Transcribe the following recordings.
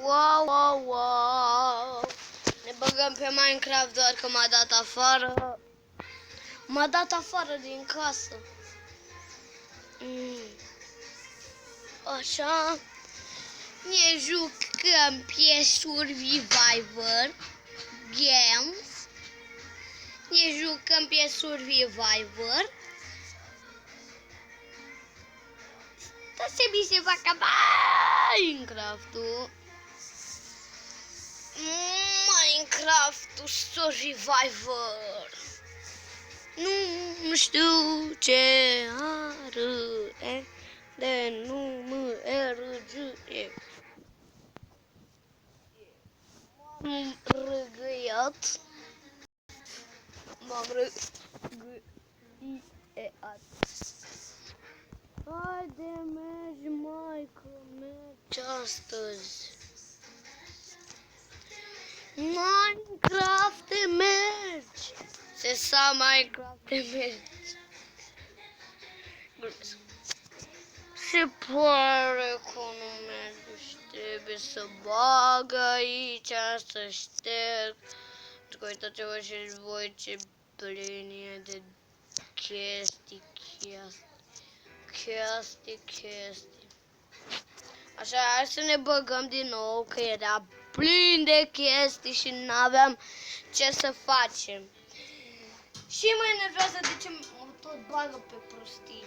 Wow, wow, wow. Ne băgăm pe Minecraft doar că m-a dat afară. M-a dat afară din casă. Așa. Ne jucăm pe Survivor Games. Ne jucăm pe Survivor. Să mi se facă Minecraft-ul. Minecraft-ul Survivor. Nu știu ce are de nu mă RGE. M-am răgăiat. M-am răgăiat. Haide, mergi, maică, mergi astăzi. Minecraft te mergi. Se sa Minecraft te mergi. Se pare că nu mergi și trebuie să bag aici, să șterg. Pentru că uitați-vă și voi ce plinie de chestii. Așa, hai să ne băgăm din nou, că era plin de chestii și n-aveam ce să facem. Și mă enervează de ce mă tot bagă pe prostii.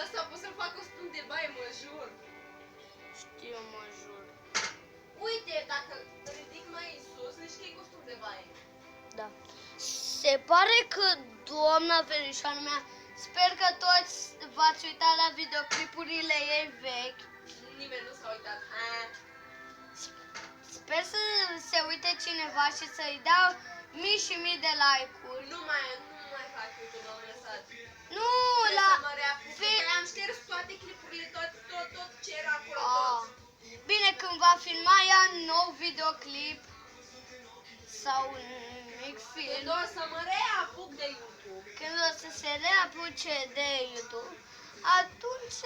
Asta pot să fac 100 de baie, mă jur. Știu, mă jur. Uite, dacă ridic mai în sus, zici că e 100 de baie. Da. Se pare că doamna verișoară mea, sper că toți v-ați uitat la videoclipurile ei vechi. Nimeni nu s-a uitat. Sper să se uite cineva și să-i dau mii și mii de like-uri. Nu mai fac YouTube, am lăsat. Nu, Trebuie la... să mă reapuc, că am șters toate clipurile, tot ce era acolo, tot. Bine, când va filma ea nou videoclip sau un mic film, Când o să mă reapuc de YouTube. când o să se reapuce de YouTube, atunci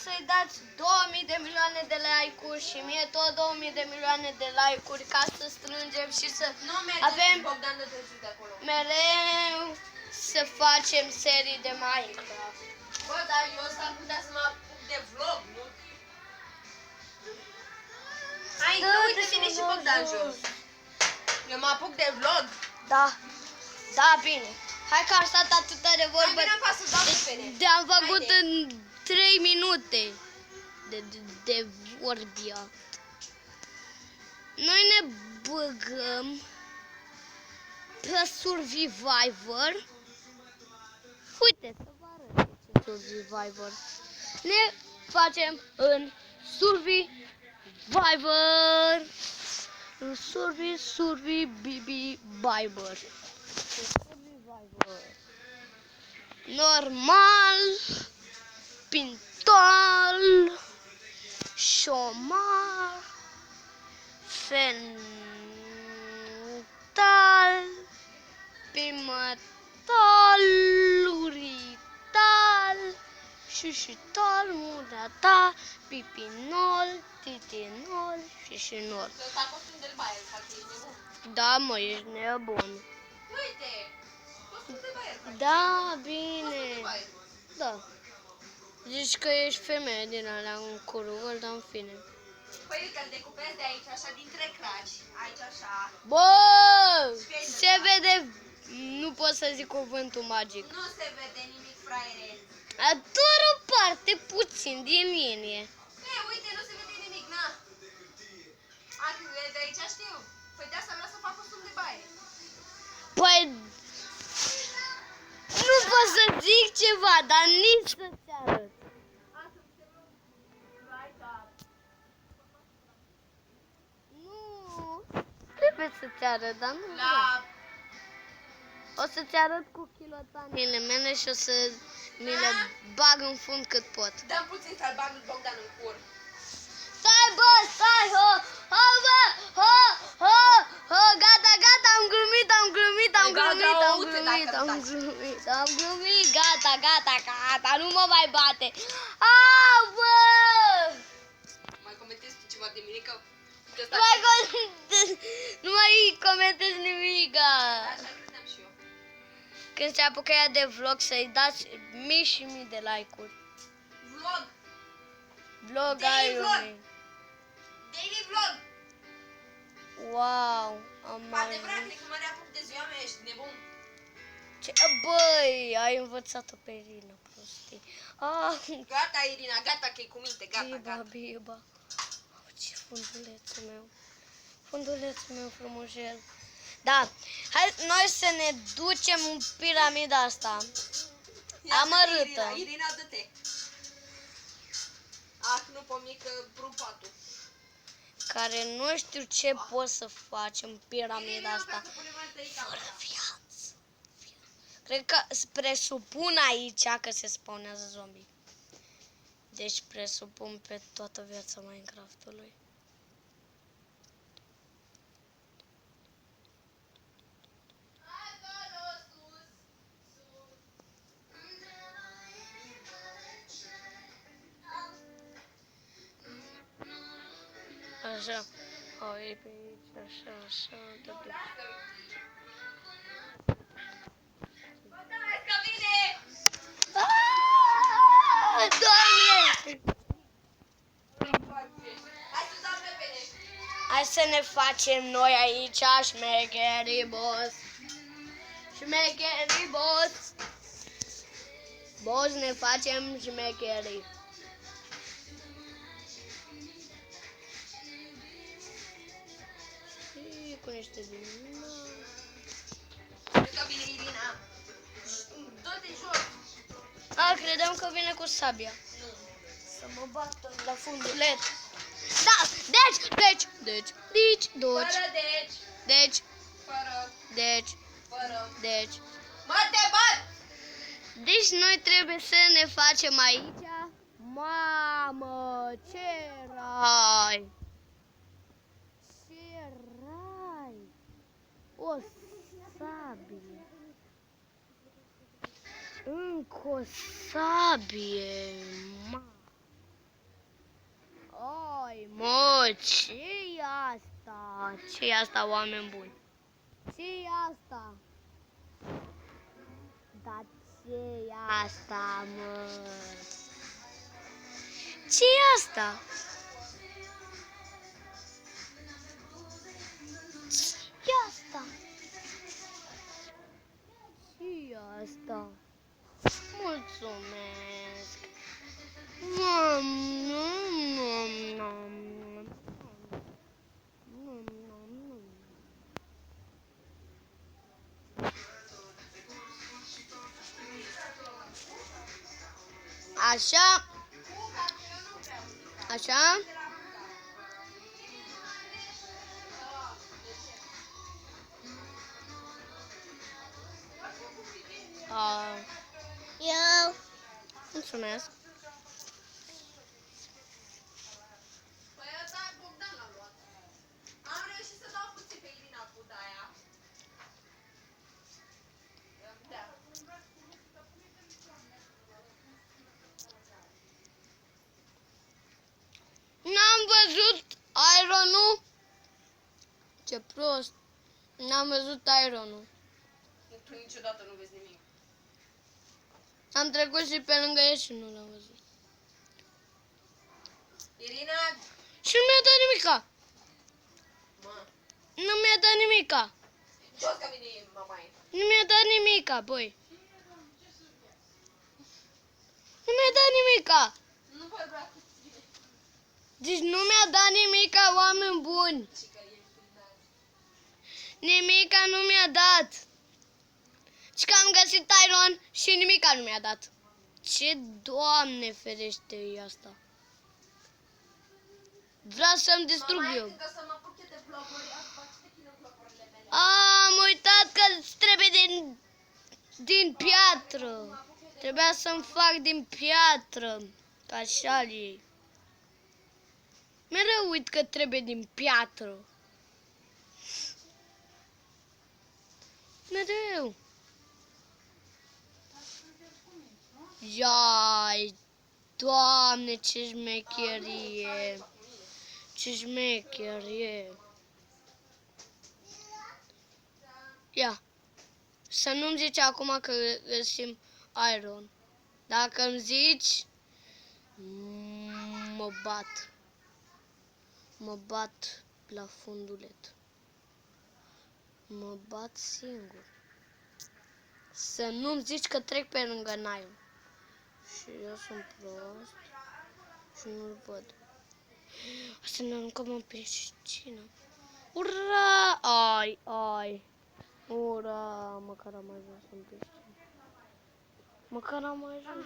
să-i dați 2000 de milioane de like-uri și mie tot 2000 de milioane de like-uri ca să strângem și să Nu merge avem Bogdan de Tăciu de acolo. mereu să facem serii de Minecraft. Bă, dar eu s-ar putea să mă apuc de vlog, nu? Hai, uite, vine și Bogdan jos. Eu mă apuc de vlog. Da, bine. Hai că am stat atâta de vorbă. Hai, vine să dau repede. Te-am făcut în 3 minute de vorbia. Noi ne băgăm pe Survivor. Uite, să vă arăt ce Survivor. Ne facem în Survivor. Survivor. Normal, pintor, șomar, fental, pimental, urital, șușutal, muratal, pipinol, titinol și șinol. Să fac costum de baie, fac ești nebun. Da, mă, ești nebun. Uite, costum de baie fac. Da, bine. Costum de baie. Da. Zici că ești femeie din alea în curul, dar în fine. Păi uite, îl decupezi de aici, așa, dintre craci. Aici, așa. Bă! Se vede... Nu pot să zic cuvântul magic. Nu se vede nimic, fraiere. Doar o parte, puțin, din linie. Ei, uite, nu se vede nimic, na. De aici știu. Păi de asta vreau să fac costum de baie. Păi... Nu pot să zic ceva, dar nici să-ți arăt. Nu, trebuie să-ți arăt, dar nu vreau. O să-ți arăt cu chilotanile mele și o să mi le bag în fund cât pot. Dăm puțin să-l bag lui Bogdan în cur. Stai, bă, stai, gata, am glumit, gata, nu mă mai bate. Bă! Mai comentezi tu ceva de mine că... Nu mai comentez nimica. Așa credeam și eu. Când se apucă ea de vlog, să-i dați mii și mii de like-uri. Vlog. Vlog Daily ai vlog. lumii. Daily vlog. Wow, am mai... Adevărat, că mă reapuc de ziua mea, ești nebun. Ce, băi, ai învățat-o pe Irina, prostii. Gata, Irina, gata că e cu minte, gata. Biba. Ce fundulețul meu. Fundulețul meu frumușel. Da, hai noi să ne ducem în piramida asta. Amărâtă. Irina, dă-te. Nu pomi că rup patul. Care nu știu ce pot să facem în piramida asta. Fără viață. Cred că presupun aici că se spawnează zombie. Deci presupun pe toată viața Minecraft-ului. Așa, e pe aici, așa, da. Doamne! Hai să ne facem noi aici șmecherii, boss. Șmecherii, boss. Boss, ne facem șmecherii. Și cu niște din... Cred că vine Irina. Dă-te jos. Credeam că vine cu sabia. Să mă bată la fundulet. Da, deci. Fără deci. Mă, te bat! Deci noi trebuie să ne facem aici. Mamă, ce rai! Ce rai! O sabie. Încă o sabie. Ai, mă, ce-i asta? Ce-i asta, oameni buni? Ce-i asta? Dar ce-i asta, mă? Ce-i asta? Ce-i asta? Ce-i asta? Mulțumesc! Așa. Așa. Eu. Mulțumesc. Păi ăsta Bogdan l-a luat. Am reușit să dau puțin pe Irina cu aia. Da. N-am văzut iron-ul. Ce prost. N-am văzut iron-ul. Tu niciodată nu vezi nimic. Am trecut și pe lângă el și nu l-am văzut. Irina! Și nu mi-a dat nimica. Mă! Nu mi-a dat nimica. Jos că vine mamaie. Nu mi-a dat nimica, băi. Nu mi-a dat nimica. Nu voi vrea cu tine. Deci nu mi-a dat nimica, oameni buni. Nimica nu mi-a dat. Și că am găsit iron și nimica nu mi-a dat. Ce, Doamne ferește e asta. Vreau să-mi distrug eu. Mamaie, să mă apuc eu de vloguri, fac pe tine vlogurile mele. Am uitat că trebuie din piatră. Trebuia să-mi fac din piatră. Ca așa ei. Mereu uit că trebuie din piatră. Mereu. Iai, Doamne, ce șmecherie. Ce șmecherie. Ia. Să nu-mi zici acum că găsim iron. Dacă îmi zici, mă bat. Mă bat la fundulet. Mă bat singur. Să nu-mi zici că trec pe lângă Naion. Și eu sunt prost și nu-l văd. Să ne aruncăm în piscină. Ura! Ai! Ura! Măcar am ajuns în piscină. Măcar am ajuns.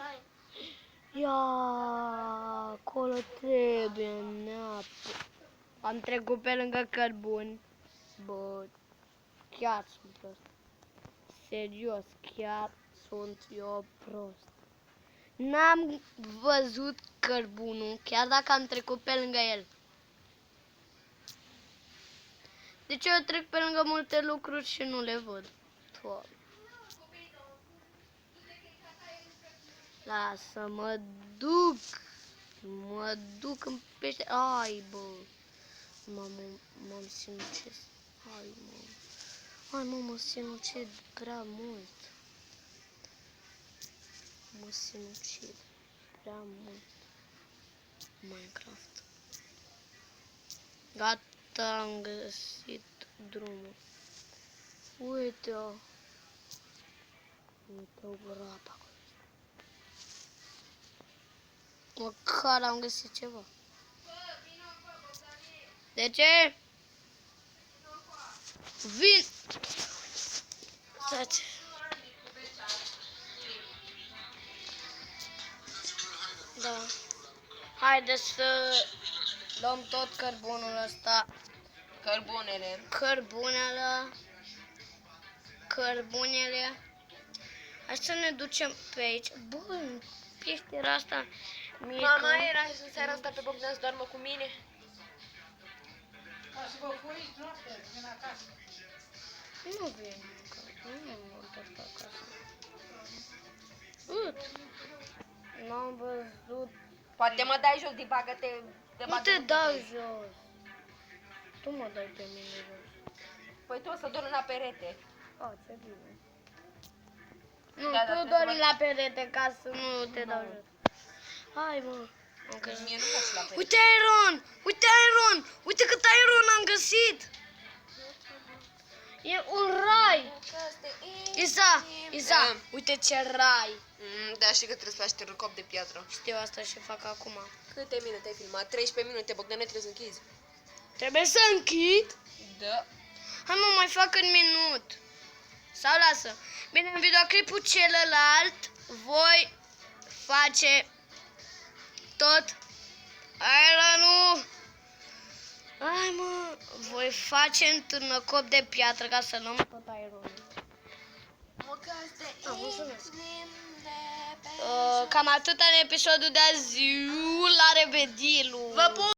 Ia! Acolo trebuie neapărat. Am trecut pe lângă cărbuni. Bă, chiar sunt prost. Serios, chiar sunt eu prost. N-am văzut cărbunul, chiar dacă am trecut pe lângă el. Deci eu trec pe lângă multe lucruri și nu le văd. Doamne. Lasă, mă duc în pește. Ai, bă. M-am sinucis. Hai, mă sinucid prea mult. Mă sinucid prea mult. Minecraft. Gata, am găsit drumul. Uite-o. Uite-o groapa. Măcar am găsit ceva. De ce? Vin! Taci. Da. Haideți să luăm tot cărbunul ăsta. Cărbunele. Hai să ne ducem pe aici. Bă, în peștera asta mică. Mama era în seara asta pe Bogdan să doarmă cu mine. Nu vin încă. Nu am întors acasă. Ut. N-am văzut. Poate mă dai jos, bagă-te. Nu te dau jos. Tu mă dai pe mine jos. Păi tu o să dormi la perete. A, ce bine. Nu, Da, tu dori la perete ca să nu te dau jos. Hai, mă. Mie nu faci la perete. Uite iron! Uite iron! Uite cât iron am găsit! E un rai! Isa, uite ce rai! Da, știi că trebuie să faci terocop de piatră. Știu asta și fac acum. Câte minute ai filmat? 13 minute, Bogdane, trebuie să închizi. Trebuie să închid? Da. Hai, mă, mai fac în minut. Sau lasă. Bine, în videoclipul celălalt voi face tot ironul. Hai, mă, voi face în târnăcop de piatră ca să luăm tot ironul. Cam atât în episodul de azi. La revedere! Vă pup!